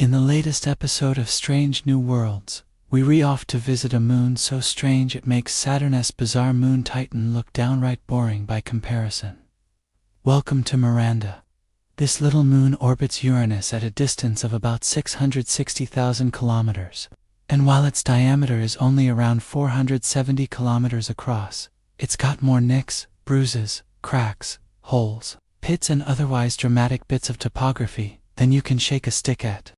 In the latest episode of Strange New Worlds, we re-off to visit a moon so strange it makes Saturn's bizarre moon Titan look downright boring by comparison. Welcome to Miranda. This little moon orbits Uranus at a distance of about 660,000 kilometers, and while its diameter is only around 470 kilometers across, it's got more nicks, bruises, cracks, holes, pits and otherwise dramatic bits of topography than you can shake a stick at.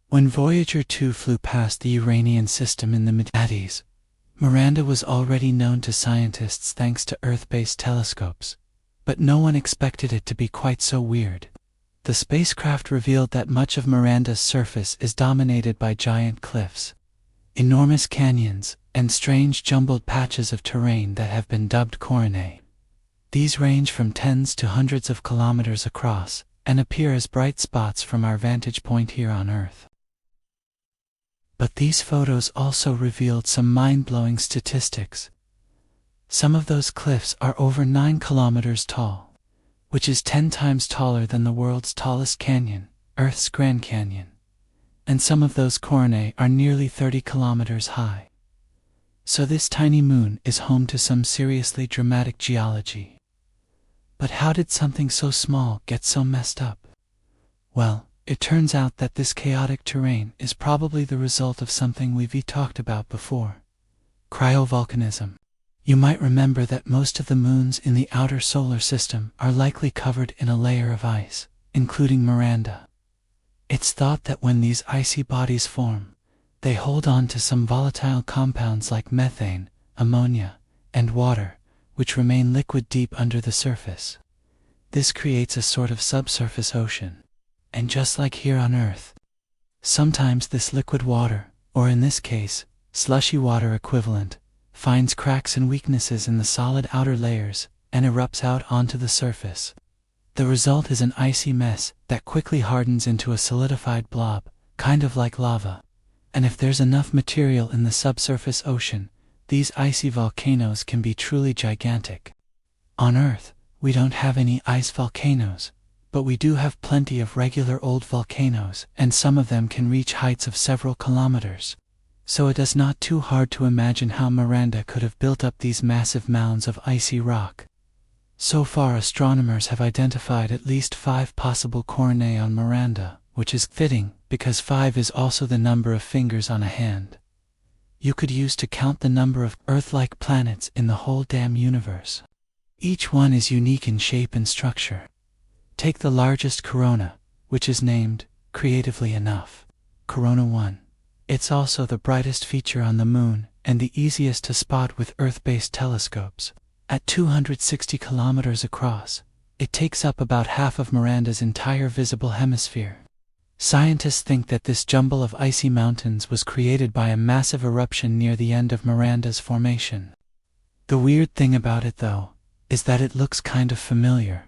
When Voyager 2 flew past the Uranian system in the mid-80s, Miranda was already known to scientists thanks to Earth-based telescopes, but no one expected it to be quite so weird. The spacecraft revealed that much of Miranda's surface is dominated by giant cliffs, enormous canyons, and strange jumbled patches of terrain that have been dubbed coronae. These range from tens to hundreds of kilometers across and appear as bright spots from our vantage point here on Earth. But these photos also revealed some mind-blowing statistics. Some of those cliffs are over 9 kilometers tall, which is 10 times taller than the world's tallest canyon, Earth's Grand Canyon. And some of those coronae are nearly 30 kilometers high. So this tiny moon is home to some seriously dramatic geology. But how did something so small get so messed up? Well, it turns out that this chaotic terrain is probably the result of something we've talked about before: cryovolcanism. You might remember that most of the moons in the outer solar system are likely covered in a layer of ice, including Miranda. It's thought that when these icy bodies form, they hold on to some volatile compounds like methane, ammonia, and water, which remain liquid deep under the surface. This creates a sort of subsurface ocean. And just like here on Earth, sometimes this liquid water, or in this case, slushy water equivalent, finds cracks and weaknesses in the solid outer layers and erupts out onto the surface. The result is an icy mess that quickly hardens into a solidified blob, kind of like lava. And if there's enough material in the subsurface ocean, these icy volcanoes can be truly gigantic. On Earth, we don't have any ice volcanoes, but we do have plenty of regular old volcanoes, and some of them can reach heights of several kilometers. So it is not too hard to imagine how Miranda could have built up these massive mounds of icy rock. So far, astronomers have identified at least 5 possible coronae on Miranda, which is fitting because 5 is also the number of fingers on a hand. You could use to count the number of Earth-like planets in the whole damn universe. Each one is unique in shape and structure. Take the largest corona, which is named, creatively enough, Corona 1. It's also the brightest feature on the moon and the easiest to spot with Earth-based telescopes. At 260 kilometers across, it takes up about half of Miranda's entire visible hemisphere. Scientists think that this jumble of icy mountains was created by a massive eruption near the end of Miranda's formation. The weird thing about it, though, is that it looks kind of familiar.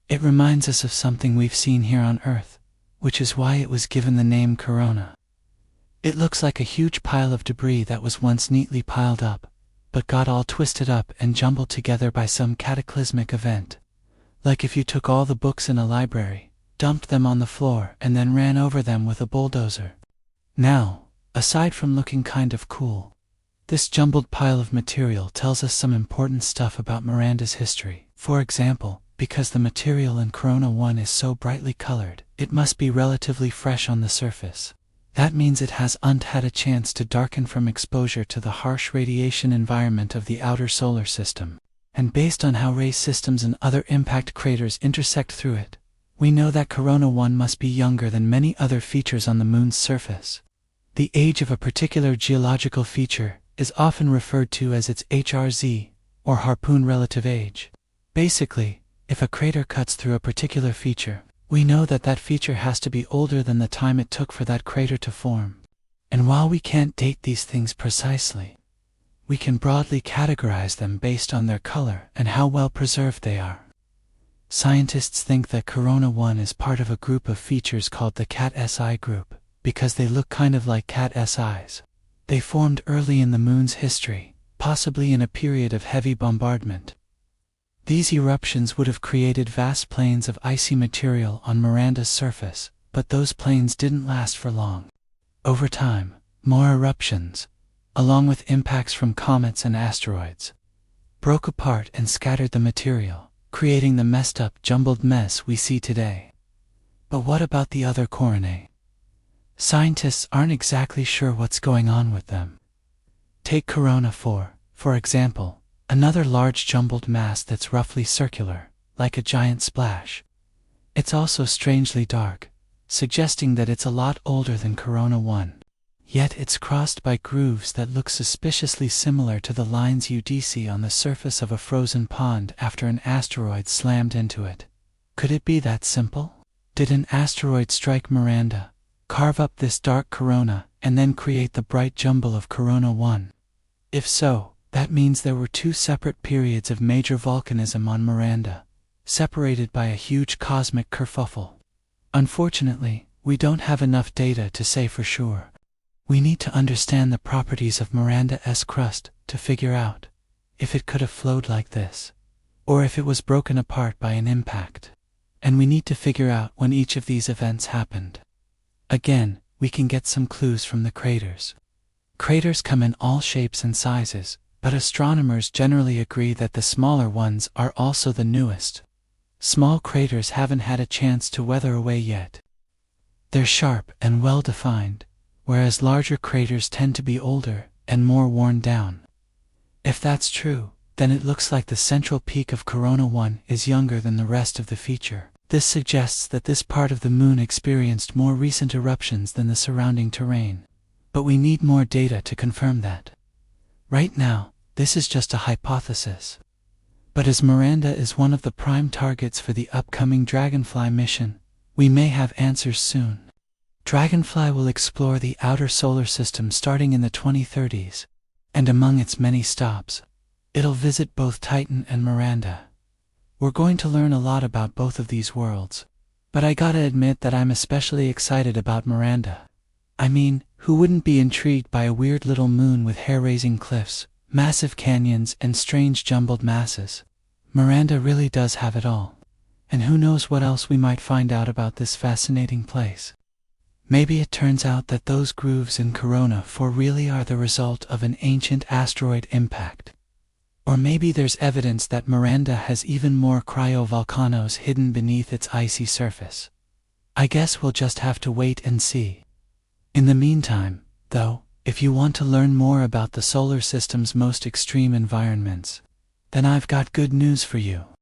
It reminds us of something we've seen here on Earth, which is why it was given the name corona. It looks like a huge pile of debris that was once neatly piled up, but got all twisted up and jumbled together by some cataclysmic event. Like if you took all the books in a library, dumped them on the floor, and then ran over them with a bulldozer. Now, aside from looking kind of cool, this jumbled pile of material tells us some important stuff about Miranda's history. For example, because the material in Corona 1 is so brightly colored, it must be relatively fresh on the surface. That means it hasn't had a chance to darken from exposure to the harsh radiation environment of the outer solar system. And based on how ray systems and other impact craters intersect through it, we know that Corona 1 must be younger than many other features on the moon's surface. The age of a particular geological feature is often referred to as its HRZ, or harpoon relative age. Basically, if a crater cuts through a particular feature, we know that that feature has to be older than the time it took for that crater to form. And while we can't date these things precisely, we can broadly categorize them based on their color and how well preserved they are. Scientists think that Corona 1 is part of a group of features called the Cat Si group, because they look kind of like cat SIs. They formed early in the moon's history, possibly in a period of heavy bombardment. These eruptions would have created vast plains of icy material on Miranda's surface, but those plains didn't last for long. Over time, more eruptions, along with impacts from comets and asteroids, broke apart and scattered the material, creating the messed up, jumbled mess we see today. But what about the other coronae? Scientists aren't exactly sure what's going on with them. Take Corona 4, for example, another large jumbled mass that's roughly circular, like a giant splash. It's also strangely dark, suggesting that it's a lot older than Corona 1. Yet it's crossed by grooves that look suspiciously similar to the lines you'd see on the surface of a frozen pond after an asteroid slammed into it. Could it be that simple? Did an asteroid strike Miranda, carve up this dark corona, and then create the bright jumble of Corona 1? If so, that means there were two separate periods of major volcanism on Miranda, separated by a huge cosmic kerfuffle. Unfortunately, we don't have enough data to say for sure. We need to understand the properties of Miranda's crust to figure out if it could have flowed like this, or if it was broken apart by an impact. And we need to figure out when each of these events happened. Again, we can get some clues from the craters. Craters come in all shapes and sizes, but astronomers generally agree that the smaller ones are also the newest. Small craters haven't had a chance to weather away yet. They're sharp and well-defined, whereas larger craters tend to be older and more worn down. If that's true, then it looks like the central peak of Corona 1 is younger than the rest of the feature. This suggests that this part of the moon experienced more recent eruptions than the surrounding terrain. But we need more data to confirm that. Right now, this is just a hypothesis. But as Miranda is one of the prime targets for the upcoming Dragonfly mission, we may have answers soon. Dragonfly will explore the outer solar system starting in the 2030s, and among its many stops, it'll visit both Titan and Miranda. We're going to learn a lot about both of these worlds, but I gotta admit that I'm especially excited about Miranda. I mean, who wouldn't be intrigued by a weird little moon with hair-raising cliffs, massive canyons, and strange jumbled masses? Miranda really does have it all. And who knows what else we might find out about this fascinating place. Maybe it turns out that those grooves in Corona 4 really are the result of an ancient asteroid impact. Or maybe there's evidence that Miranda has even more cryovolcanoes hidden beneath its icy surface. I guess we'll just have to wait and see. In the meantime, though, if you want to learn more about the solar system's most extreme environments, then I've got good news for you.